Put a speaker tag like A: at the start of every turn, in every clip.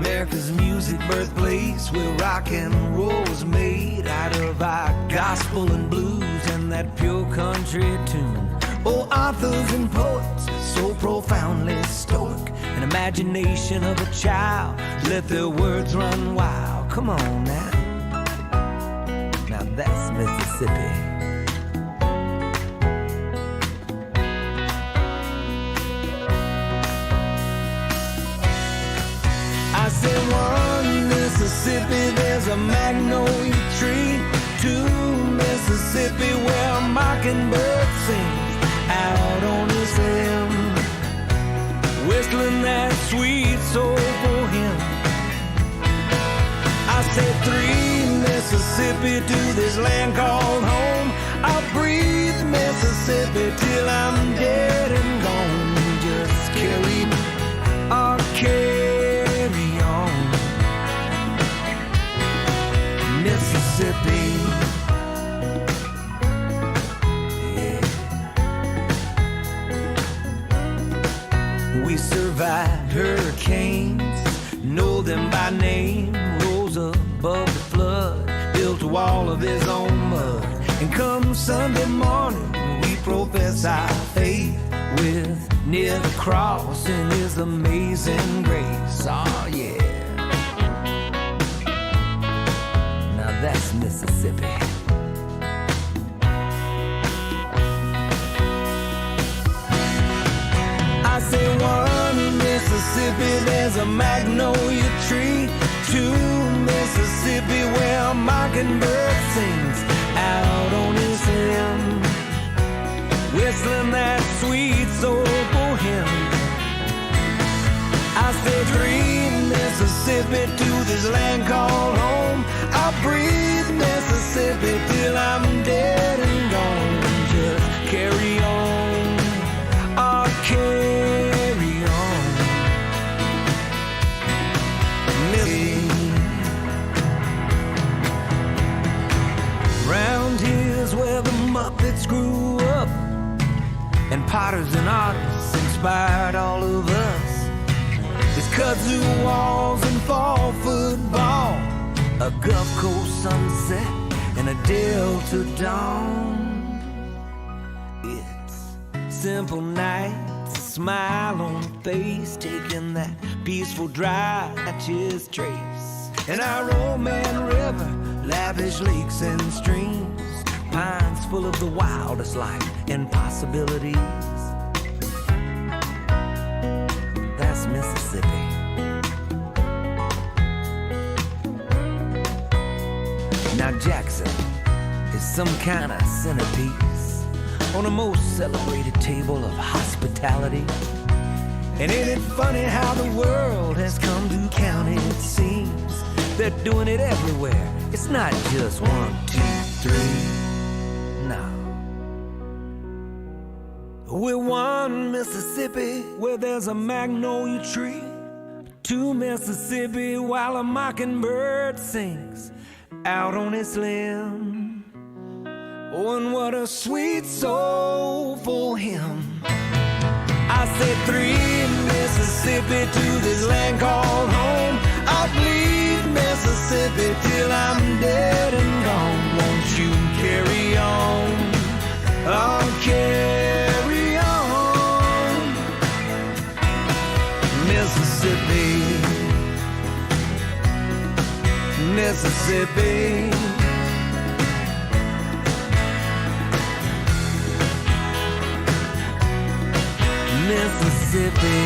A: America's music birthplace, where rock and roll was made out of our gospel and blues and that pure country tune. Oh, authors and poets, so profoundly stoic, an imagination of a child, let their words run wild. Come on now, now that's Mississippi. I said, one Mississippi, there's a magnolia tree. Two Mississippi, where a mockingbird sings out on his limb, whistling that sweet soulful hymn. I said, three Mississippi, to this land called home. I'll breathe Mississippi till I'm dead and gone. Just carry on, carry on, Mississippi. We survived hurricanes, know them by name. Rose above the flood, built a wall of his own mud. And come Sunday morning, we profess our faith with near the cross in his amazing grace. Oh yeah, now that's Mississippi. I say, one Mississippi, there's a magnolia tree. Two Mississippi, where a mockingbird sings out on his limb, whistling that sweet soulful hymn. I say, three Mississippi, to this land called home. I'll breathe Mississippi till I'm dead and gone. Just carry on, I'll carry on, Mississippi. Round here's where the Muppets grew up, and potters and artists inspired all of us. There's kudzu walls and fall football, a Gulf Coast sunset and a Delta dawn. It's simple nights, a smile on the face, taking that peaceful drive that his trace. And our Roman River, lavish lakes and streams, pines full of the wildest life and possibilities. That's Mississippi. Now Jackson is some kind of centerpiece on a most celebrated table of hospitality. And ain't it funny how the world has come to count it? It seems they're doing it everywhere. It's not just 1, 2, 3. No. We're one Mississippi, where there's a magnolia tree. Two Mississippi, while a mockingbird sings out on its limb. Oh, and what a sweet soulful hymn. I said, three Mississippi, to this land called home. I'll bleed Mississippi till I'm dead and gone. Won't you carry on? I'll carry on, Mississippi, Mississippi. Mississippi.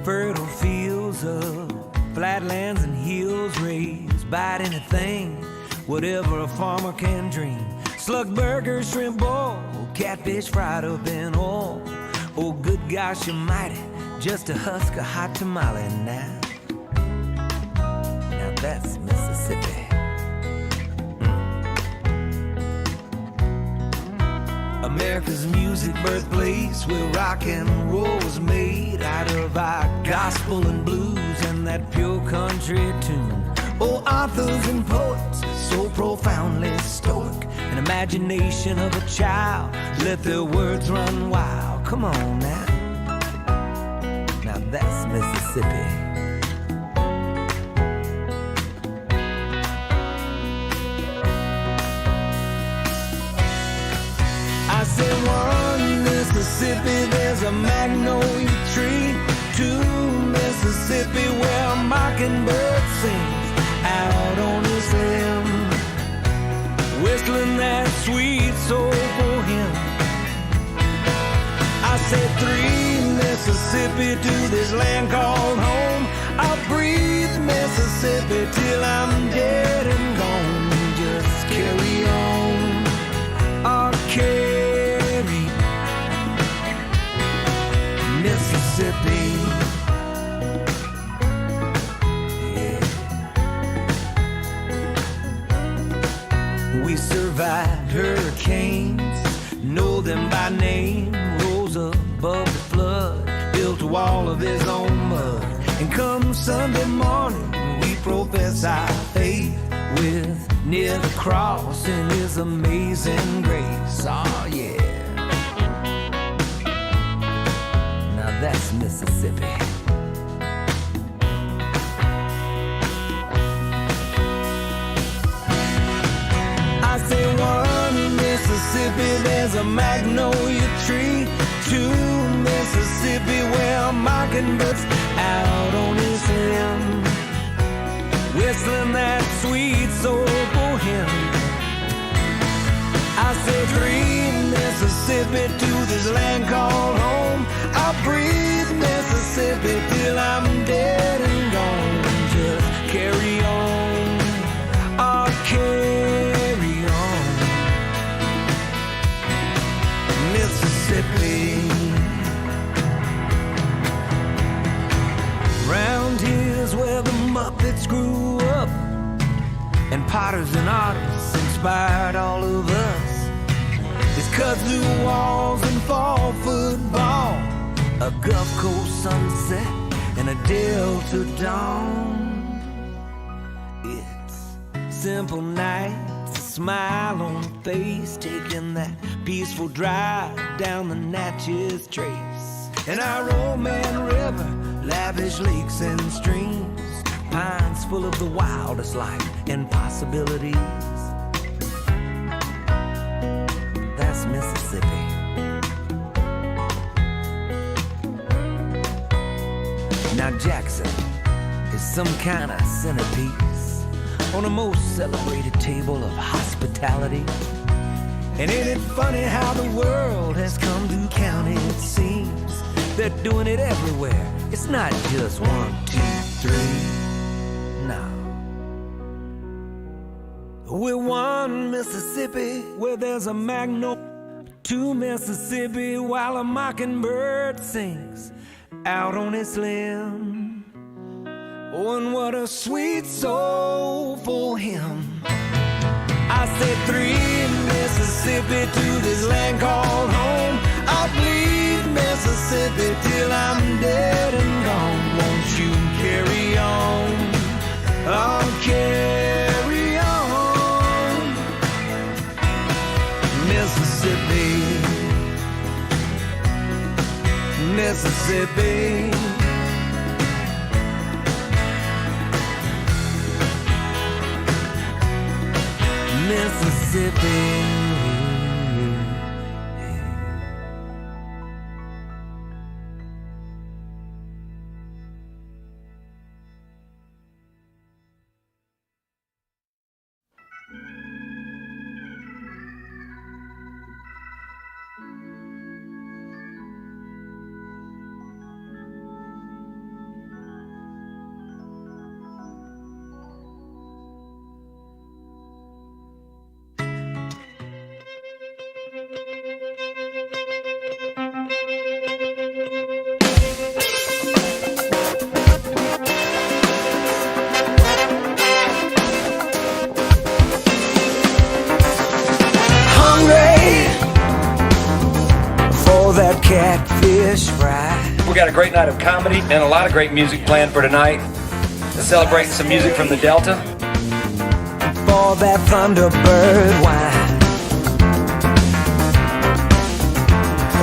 A: fertile fields of flatlands and hills raised, bite anything, whatever a farmer can dream. Slug burgers, shrimp boil, catfish fried up in oil. Oh, good gosh almighty, just a husk of hot tamale now. Now that's Mississippi. America's music birthplace, where rock and roll was made out of our gospel and blues and that pure country tune. Oh, authors and poets, so profoundly stoic, an imagination of a child, let their words run wild. Come on now, now that's Mississippi. I said one Mississippi, there's a magnolia tree. Two Mississippi, where a mockingbird sings out on his limb, whistling that sweet soulful hymn. I said three Mississippi, to this land called home. I'll breathe Mississippi till I'm dead and gone. Just carry on, I'll carry Mississippi. We survived hurricanes, know them by name. Rose above the flood, built a wall of his own mud. And come Sunday morning, we profess our faith with near the cross in his amazing grace. Oh yeah, now that's Mississippi. I say one Mississippi, there's a magnolia tree. Two Mississippi, where a mockingbird's out on his limb, whistling that sweet soulful hymn. I say three Mississippi, to this land called home. I'll breathe Mississippi till I'm dead and gone. Just carry on, I'll carry on, Mississippi. Round here's where the Muppets grew up, and potters and artists inspired all of us. It's cut through walls and fall football, a Gulf Coast sunset and a Delta dawn. It's simple nights, a smile on the face, taking that peaceful drive down the Natchez Trace. And our old man river, lavish lakes and streams, pines full of the wildest life and possibilities. That's Mississippi. Now Jackson is some kind of centerpiece on a most celebrated table of hospitality. And ain't it funny how the world has come to count it seems? They're doing it everywhere. It's not just 1, 2, 3. No. We're one Mississippi, where there's a magnolia. Two Mississippi, while a mockingbird sings out on its limb. Oh, and what a sweet soulful hymn. I said three Mississippi, to this land called home. I'll bleed Mississippi till I'm dead and gone. Won't you carry on? I'll carry on, Mississippi, Mississippi. Mississippi. catfish fry.
B: We got a great night of comedy and a lot of great music planned for tonight. Celebrating some music from the Delta.
A: For that Thunderbird wine.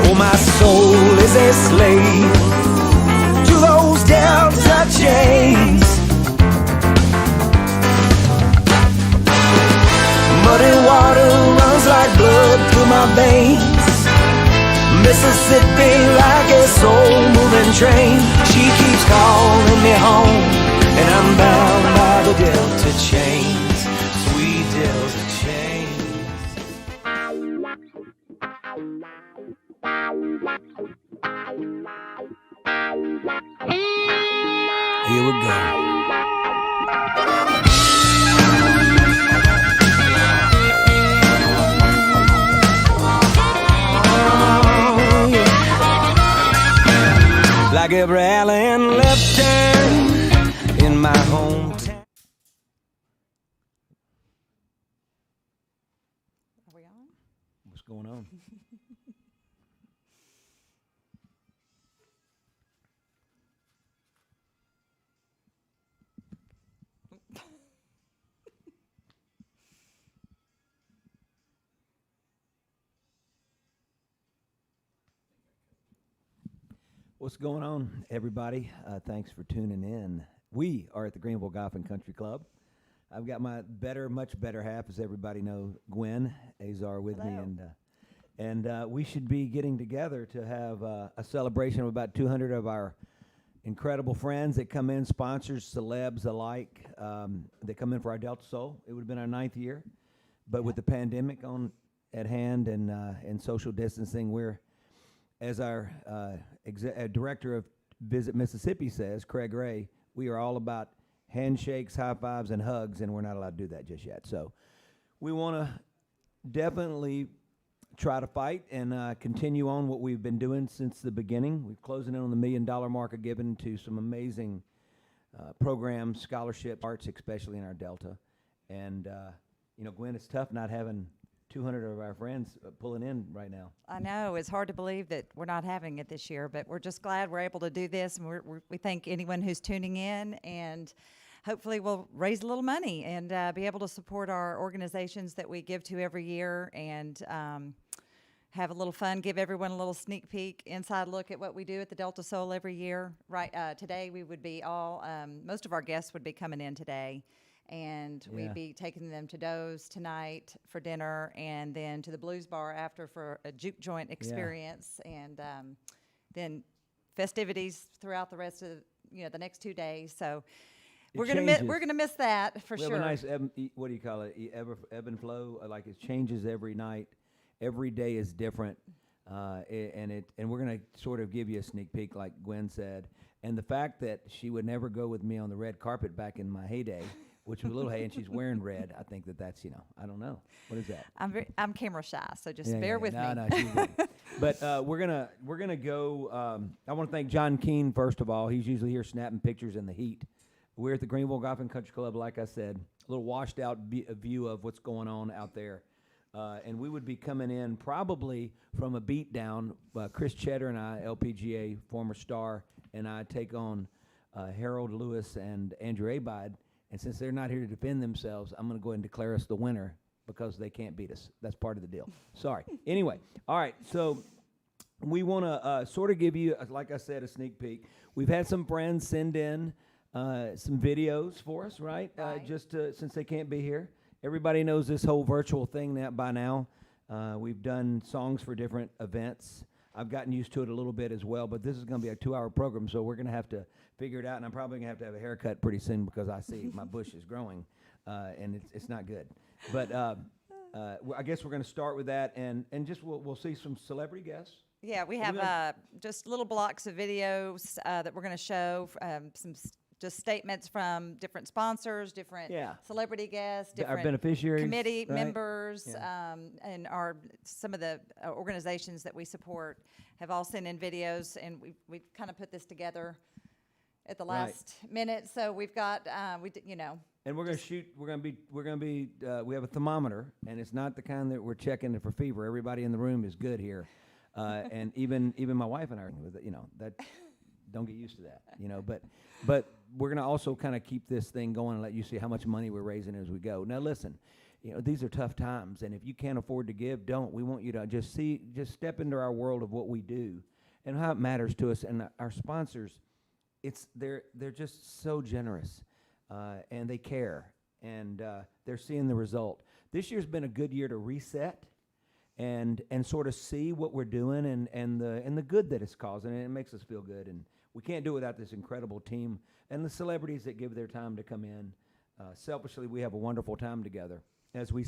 A: Oh, my soul is a slave to those Delta chains. Muddy water runs like blood through my veins. Mississippi like a soul-moving train. She keeps calling me home, and I'm bound by the Delta chains. Sweet Delta chains. Here we go. Like every alley and left turn in my hometown.
C: Are we on?
A: What's going on? What's going on, everybody? Thanks for tuning in. We are at the Greenville Golf and Country Club. I've got my much better half, as everybody knows, Gwen Azar with
C: Hello.
A: me, and we should be getting together to have a celebration of about 200 of our incredible friends that come in, sponsors, celebs alike, that come in for our Delta Soul. It would have been our 9th year, but with the pandemic at hand and social distancing, we're, as our director of Visit Mississippi says, Craig Ray, we are all about handshakes, high fives, and hugs, and we're not allowed to do that just yet. So we want to definitely try to fight and continue on what we've been doing since the beginning. We're closing in on the $1 million mark of given to some amazing programs, scholarships, arts, especially in our Delta. And, Gwen, it's tough not having 200 of our friends pulling in right now.
C: I know. It's hard to believe that we're not having it this year, but we're just glad we're able to do this. And we thank anyone who's tuning in, and hopefully we'll raise a little money and be able to support our organizations that we give to every year and have a little fun, give everyone a little sneak peek, inside look at what we do at the Delta Soul every year. Right today we would be most of our guests would be coming in today. And we'd be taking them to Doe's tonight for dinner, and then to the Blues Bar after for a juke joint experience, and then festivities throughout the rest of the next 2 days. So we're gonna miss that for sure.
A: We have a nice what do you call it? Ebb and flow. Like it changes every night. Every day is different, and we're gonna sort of give you a sneak peek, like Gwen said, and the fact that she would never go with me on the red carpet back in my heyday. Which was a little hay, and she's wearing red. I think that's, I don't know. What is that?
C: I'm camera shy, so just bear with me.
A: No, she's ready. But we're gonna go. I want to thank John Keene first of all. He's usually here snapping pictures in the heat. We're at the Greenville Golf and Country Club, like I said, a little washed out view of what's going on out there, and we would be coming in probably from a beat down. Chris Cheddar and I, LPGA former star, and I take on Harold Lewis and Andrew Abide. And since they're not here to defend themselves, I'm going to go ahead and declare us the winner because they can't beat us. That's part of the deal. Sorry. Anyway, all right. So we want to sort of give you, like I said, a sneak peek. We've had some friends send in some videos for us, right? Since they can't be here. Everybody knows this whole virtual thing by now. We've done songs for different events. I've gotten used to it a little bit as well, but this is going to be a 2-hour program, so we're going to have to figure it out, and I'm probably going to have a haircut pretty soon because I see my bush is growing, and it's not good. But I guess we're going to start with that, and just we'll see some celebrity guests.
C: Yeah, we have just little blocks of videos that we're going to show, some just statements from different sponsors, different celebrity guests, different
A: our beneficiaries,
C: committee
A: right?
C: members, and some of the organizations that we support have all sent in videos, and we've kind of put this together at the last minute. So we've got and we're going to shoot. We're going to be. We have a thermometer, and it's not the kind that we're checking it for fever. Everybody in the room is good here.
D: And even my wife and I, that don't get used to that, but we're going to also kind of keep this thing going and let you see how much money we're raising as we go. Now, listen, these are tough times, and if you can't afford to give, don't. We want you to just step into our world of what we do and how it matters to us. And our sponsors, they're just so generous, and they care, and they're seeing the result. This year's been a good year to reset and sort of see what we're doing and the good that it's causing, and it makes us feel good. And we can't do it without this incredible team and the celebrities that give their time to come in. Selfishly, we have a wonderful time together as we